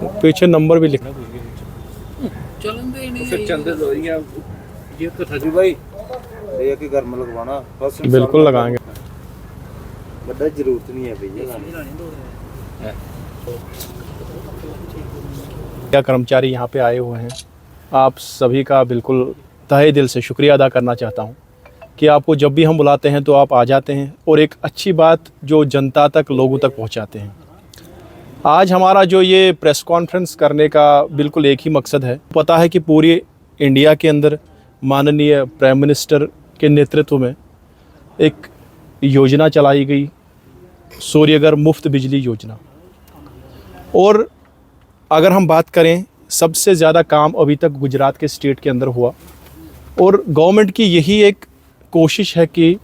पीछे नंबर भी लिखा। फिर चलते दो ये तो था भाई ये कि घर में लगवाना बस बिल्कुल लगाएंगे। बड़ा जरूरत नहीं है भैया। क्या कर्मचारी यहाँ पे आए हुए हैं, आप सभी का बिल्कुल तहे दिल से शुक्रिया अदा करना चाहता हूँ कि आपको जब भी हम बुलाते हैं तो आप आ जाते हैं और एक अच्छी बात जो जनता तक, लोगों तक पहुँचाते हैं। आज हमारा जो ये प्रेस कॉन्फ्रेंस करने का बिल्कुल एक ही मकसद है। पता है कि पूरे इंडिया के अंदर माननीय प्राइम मिनिस्टर के नेतृत्व में एक योजना चलाई गई, सूर्यघर मुफ्त बिजली योजना। और अगर हम बात करें, सबसे ज़्यादा काम अभी तक गुजरात के स्टेट के अंदर हुआ और गवर्नमेंट की यही एक कोशिश है कि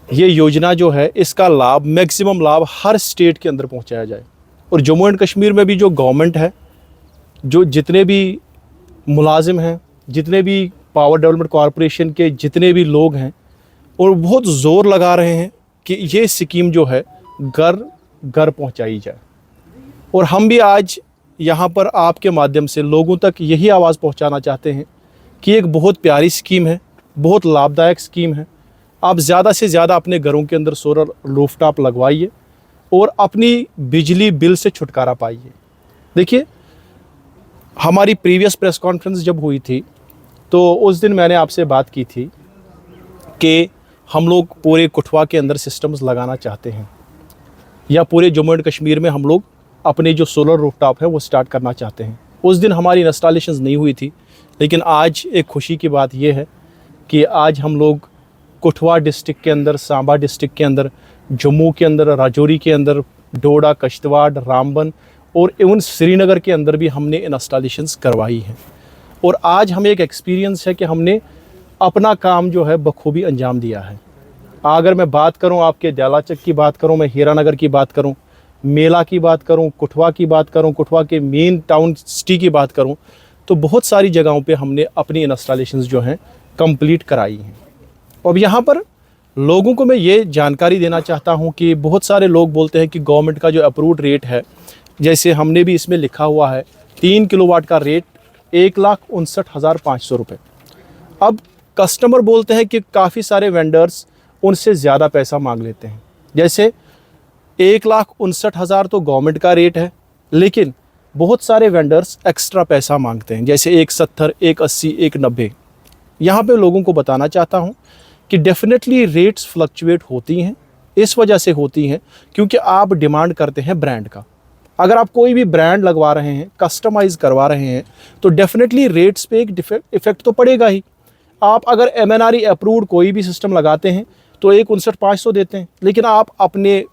ये योजना जो है इसका लाभ, मैक्सिमम लाभ हर स्टेट के अंदर पहुंचाया जाए। और जम्मू एंड कश्मीर में भी जो गवर्नमेंट है, जो जितने भी मुलाजिम हैं, जितने भी पावर डेवलपमेंट कॉरपोरेशन के जितने भी लोग हैं, और बहुत ज़ोर लगा रहे हैं कि ये स्कीम जो है घर घर पहुंचाई जाए। और हम भी आज यहाँ पर आपके माध्यम से लोगों तक यही आवाज़ पहुँचाना चाहते हैं कि एक बहुत प्यारी स्कीम है, बहुत लाभदायक स्कीम है। आप ज़्यादा से ज़्यादा अपने घरों के अंदर सोलर रूफटॉप लगवाइए और अपनी बिजली बिल से छुटकारा पाइए। देखिए, हमारी प्रीवियस प्रेस कॉन्फ्रेंस जब हुई थी तो उस दिन मैंने आपसे बात की थी कि हम लोग पूरे कठुआ के अंदर सिस्टम्स लगाना चाहते हैं, या पूरे जम्मू एंड कश्मीर में हम लोग अपने जो सोलर रूफटॉप है वो स्टार्ट करना चाहते हैं। उस दिन हमारी इंस्टॉलेशंस नहीं हुई थी, लेकिन आज एक खुशी की बात यह है कि आज हम लोग कठुआ डिस्ट्रिक्ट के अंदर, सांबा डिस्ट्रिक्ट के अंदर, जम्मू के अंदर, राजौरी के अंदर, डोडा, किश्तवाड़, रामबन और इवन श्रीनगर के अंदर भी हमने इंस्टॉलेशंस करवाई हैं। और आज हमें एक एक्सपीरियंस है कि हमने अपना काम जो है बखूबी अंजाम दिया है। अगर मैं बात करूं, आपके दयालाचक की बात करूं, मैं हीरानगर की बात करूं, मेला की बात करूं, कठुआ की बात करूं, कठुआ के मेन टाउन सिटी की बात करूं, तो बहुत सारी जगहों पे हमने अपनी इंस्टॉलेशंस जो हैं कंप्लीट कराई हैं। अब यहाँ पर लोगों को मैं ये जानकारी देना चाहता हूँ कि बहुत सारे लोग बोलते हैं कि गवर्नमेंट का जो अप्रूव्ड रेट है, जैसे हमने भी इसमें लिखा हुआ है 3 किलोवाट का रेट 1,59,500 रुपये। अब कस्टमर बोलते हैं कि काफ़ी सारे वेंडर्स उनसे ज़्यादा पैसा मांग लेते हैं। जैसे 1,59,000 तो गवर्नमेंट का रेट है, लेकिन बहुत सारे वेंडर्स एक्स्ट्रा पैसा मांगते हैं, जैसे 1,70, 1,80, 1,90। यहाँ पे लोगों को बताना चाहता हूँ कि डेफिनेटली रेट्स फ्लक्चुएट होती हैं। इस वजह से होती हैं क्योंकि आप डिमांड करते हैं ब्रांड का। अगर आप कोई भी ब्रांड लगवा रहे हैं, कस्टमाइज़ करवा रहे हैं, तो डेफिनेटली रेट्स पे एक इफेक्ट तो पड़ेगा ही। आप अगर MNRE अप्रूव्ड कोई भी सिस्टम लगाते हैं तो 1,59,500 देते हैं, लेकिन आप अपने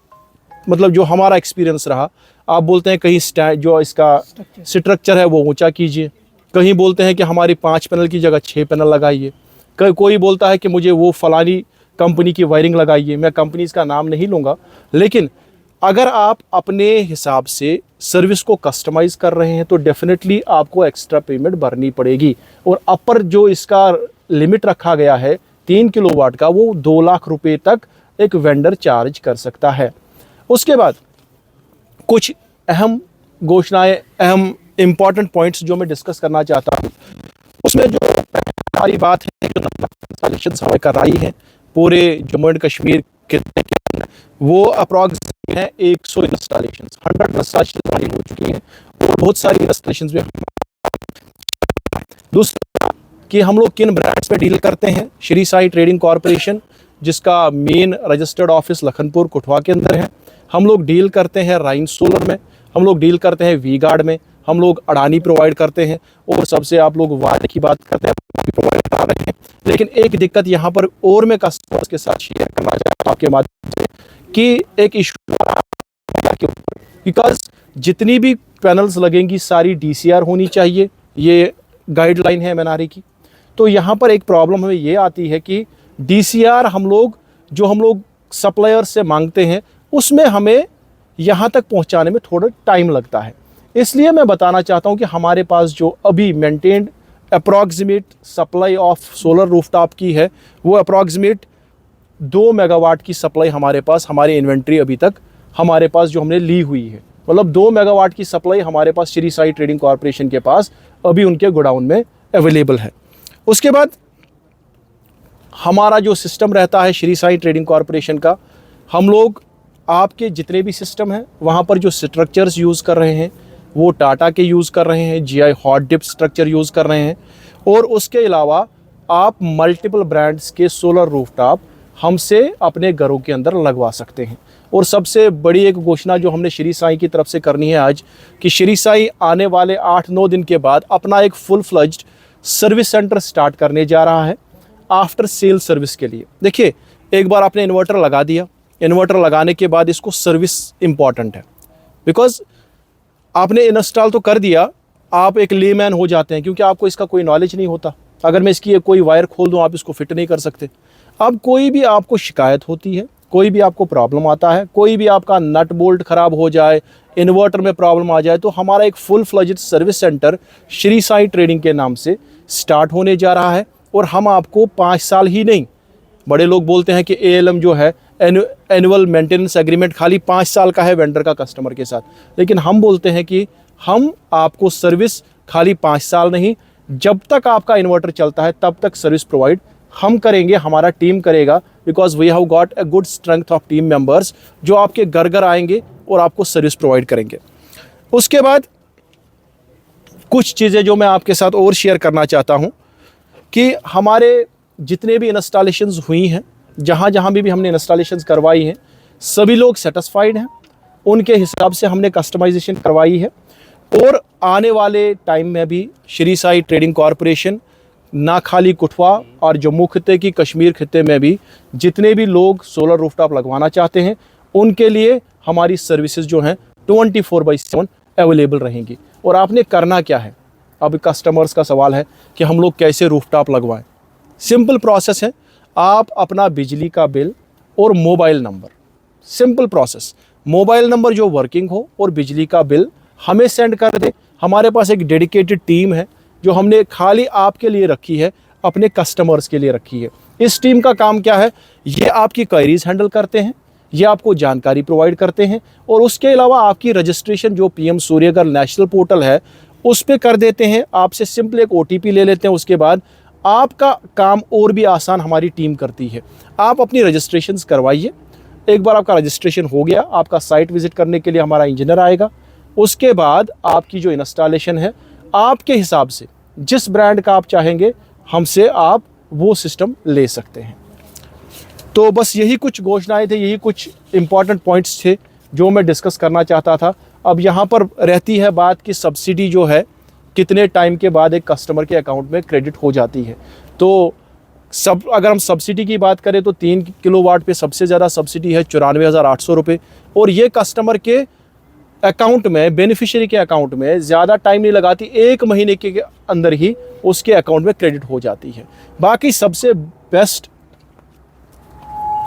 मतलब जो हमारा एक्सपीरियंस रहा, आप बोलते हैं कहीं जो इसका स्ट्रक्चर है वो ऊंचा कीजिए, कहीं बोलते हैं कि हमारी 5 पैनल की जगह 6 पैनल लगाइए, कोई बोलता है कि मुझे वो फलानी कंपनी की वायरिंग लगाइए। मैं कंपनीज़ का नाम नहीं लूँगा, लेकिन अगर आप अपने हिसाब से सर्विस को कस्टमाइज़ कर रहे हैं तो डेफिनेटली आपको एक्स्ट्रा पेमेंट भरनी पड़ेगी। और अपर जो इसका लिमिट रखा गया है 3 किलोवाट का, वो 2 लाख रुपए तक एक वेंडर चार्ज कर सकता है। उसके बाद कुछ अहम घोषणाएं, अहम इम्पॉर्टेंट पॉइंट्स जो मैं डिस्कस करना चाहता हूँ, उसमें जो सारी बात है जो इंस्टॉलेशन हमें कराई है पूरे जम्मू एंड कश्मीर के वो अप्रॉक्सिमेट है 100 इंस्टॉलेशन, 100 इंस्टॉलेशन हमारी हो चुकी हैं और बहुत सारी इंस्टॉलेशन में। दूसरा कि हम लोग किन ब्रांड्स पे डील करते हैं, श्री साई ट्रेडिंग कॉरपोरेशन, जिसका main registered office Lakhanpur Kathua के अंदर है। हम लोग डील करते हैं राइन सोलर में, हम लोग डील करते हैं वी गार्ड में, हम लोग अडानी प्रोवाइड करते हैं, और सबसे आप लोग वायरिंग की बात करते हैं, प्रोवाइड करा रहे हैं। लेकिन एक दिक्कत यहाँ पर और मैं कस्टमर्स के साथ शेयर करना चाहता हूँ आपके माध्यम से कि एक इशू के ऊपर, बिकॉज जितनी भी पैनल्स लगेंगी सारी DCR होनी चाहिए, ये गाइडलाइन है MNRE की। तो यहाँ पर एक प्रॉब्लम हमें ये आती है कि DCR हम लोग सप्लायर से मांगते हैं, उसमें हमें यहाँ तक पहुँचाने में थोड़ा टाइम लगता है। इसलिए मैं बताना चाहता हूँ कि हमारे पास जो अभी maintained approximate supply of solar rooftop की है, वो अप्रॉक्सीमेट 2 मेगावाट की सप्लाई हमारे पास, हमारी इन्वेंट्री अभी तक हमारे पास जो हमने ली हुई है, मतलब 2 मेगावाट की सप्लाई हमारे पास श्री साई ट्रेडिंग कॉर्पोरेशन के पास अभी उनके गोडाउन में अवेलेबल है। उसके बाद हमारा जो सिस्टम रहता है श्री साई ट्रेडिंग कॉर्पोरेशन का, हम लोग आपके जितने भी सिस्टम हैं वहाँ पर जो स्ट्रक्चर्स यूज़ कर रहे हैं वो टाटा के यूज़ कर रहे हैं, GI hot dip structure use कर रहे हैं। और उसके अलावा आप मल्टीपल ब्रांड्स के सोलर रूफटॉप हमसे अपने घरों के अंदर लगवा सकते हैं। और सबसे बड़ी एक घोषणा जो हमने श्री साई की तरफ से करनी है आज, कि श्री साई आने वाले 8-9 दिन के बाद अपना एक full fledged service centre start करने जा रहा है आफ्टर सेल सर्विस के लिए। देखिए, एक बार आपने इन्वर्टर लगा दिया, इन्वर्टर लगाने के बाद इसको सर्विस इंपॉर्टेंट है, बिकॉज आपने इंस्टॉल तो कर दिया, आप एक लेमैन हो जाते हैं क्योंकि आपको इसका कोई नॉलेज नहीं होता। अगर मैं इसकी कोई वायर खोल दूं आप इसको फिट नहीं कर सकते। अब कोई भी आपको शिकायत होती है, कोई भी आपको प्रॉब्लम आता है, कोई भी आपका नट बोल्ट ख़राब हो जाए, इन्वर्टर में प्रॉब्लम आ जाए, तो हमारा एक full fledged service centre Shri Sai trading के नाम से स्टार्ट होने जा रहा है। और हम आपको 5 साल ही नहीं, बड़े लोग बोलते हैं कि ALM जो है एनुअल मेंटेनेंस एग्रीमेंट खाली 5 साल का है वेंडर का कस्टमर के साथ, लेकिन हम बोलते हैं कि हम आपको सर्विस खाली 5 साल नहीं, जब तक आपका इन्वर्टर चलता है तब तक सर्विस प्रोवाइड हम करेंगे, हमारा टीम करेगा। Because we have got a good strength of team members जो आपके घर घर आएंगे और आपको सर्विस प्रोवाइड करेंगे। उसके बाद कुछ चीज़ें जो मैं आपके साथ और शेयर करना चाहता हूँ कि हमारे जितने भी इंस्टॉलेशंस हुई हैं, जहाँ जहाँ भी हमने इंस्टॉलेशंस करवाई हैं, सभी लोग सेटिस्फाइड हैं, उनके हिसाब से हमने कस्टमाइजेशन करवाई है। और आने वाले टाइम में भी श्री साई ट्रेडिंग कॉर्पोरेशन ना खाली कुठवा और जम्मू खित्ते की, कश्मीर खित्ते में भी जितने भी लोग सोलर रूफटॉप लगवाना चाहते हैं उनके लिए हमारी सर्विसेज जो हैं 24/7 अवेलेबल रहेंगी। और आपने करना क्या है, अब कस्टमर्स का सवाल है कि हम लोग कैसे रूफटॉप लगवाएं। सिंपल प्रोसेस है, आप अपना बिजली का बिल और mobile number, simple process, mobile number जो वर्किंग हो और बिजली का बिल हमें सेंड कर दें। हमारे पास एक डेडिकेटेड टीम है जो हमने खाली आपके लिए रखी है, अपने कस्टमर्स के लिए रखी है। इस टीम का काम क्या है, ये आपकी क्वेरीज हैंडल करते हैं, ये आपको जानकारी प्रोवाइड करते हैं, और उसके अलावा आपकी रजिस्ट्रेशन जो PM सूर्यगर नेशनल पोर्टल है उस पर कर देते हैं। आपसे सिंपल एक OTP ले लेते हैं, उसके बाद आपका काम और भी आसान हमारी टीम करती है। आप अपनी रजिस्ट्रेशंस करवाइए, एक बार आपका रजिस्ट्रेशन हो गया, आपका साइट विजिट करने के लिए हमारा इंजीनियर आएगा। उसके बाद आपकी जो इंस्टॉलेशन है आपके हिसाब से जिस ब्रांड का आप चाहेंगे हमसे आप वो सिस्टम ले सकते हैं। तो बस यही कुछ घोषणाएं थे, यही कुछ इंपॉर्टेंट पॉइंट्स थे जो मैं डिस्कस करना चाहता था। अब यहाँ पर रहती है बात कि सब्सिडी जो है कितने टाइम के बाद एक कस्टमर के अकाउंट में क्रेडिट हो जाती है। तो अगर हम सब्सिडी की बात करें तो 3 किलोवाट पे सबसे ज़्यादा सब्सिडी है 94,800 रुपये, और ये कस्टमर के अकाउंट में, बेनिफिशियरी के अकाउंट में ज़्यादा टाइम नहीं लगाती, 1 महीने के अंदर ही उसके अकाउंट में क्रेडिट हो जाती है। बाकी सबसे बेस्ट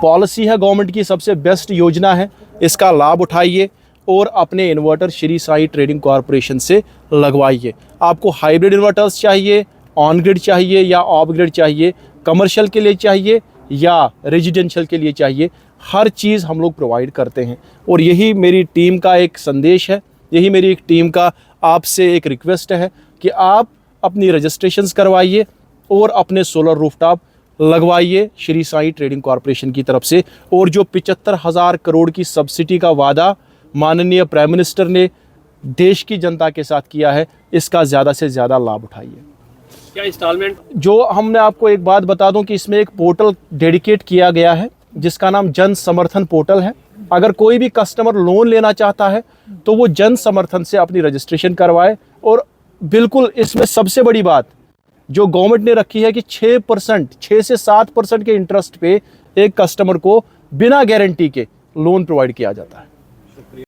पॉलिसी है गवर्नमेंट की, सबसे बेस्ट योजना है, इसका लाभ उठाइए और अपने inverter Shri Sai trading corporation से लगवाइए। आपको हाइब्रिड इन्वर्टर्स चाहिए, ऑन ग्रिड चाहिए या ऑफ ग्रिड चाहिए, कमर्शियल के लिए चाहिए या रेजिडेंशियल के लिए चाहिए, हर चीज़ हम लोग प्रोवाइड करते हैं। और यही मेरी टीम का एक संदेश है, यही मेरी एक टीम का आपसे एक रिक्वेस्ट है कि आप अपनी रजिस्ट्रेशंस करवाइए और अपने सोलर रूफटॉप लगवाइए श्री साई ट्रेडिंग कॉर्पोरेशन की तरफ से। और जो 75,000 करोड़ की सब्सिडी का वादा माननीय प्राइम मिनिस्टर ने देश की जनता के साथ किया है, इसका ज़्यादा से ज़्यादा लाभ उठाइए। क्या इंस्टॉलमेंट जो हमने आपको एक बात बता दूं कि इसमें एक पोर्टल डेडिकेट किया गया है जिसका नाम जन समर्थन पोर्टल है। अगर कोई भी कस्टमर लोन लेना चाहता है तो वो जन समर्थन से अपनी रजिस्ट्रेशन करवाए। और बिल्कुल इसमें सबसे बड़ी बात जो गवर्नमेंट ने रखी है कि 6 से 7% के इंटरेस्ट पे एक कस्टमर को बिना गारंटी के लोन प्रोवाइड किया जाता है।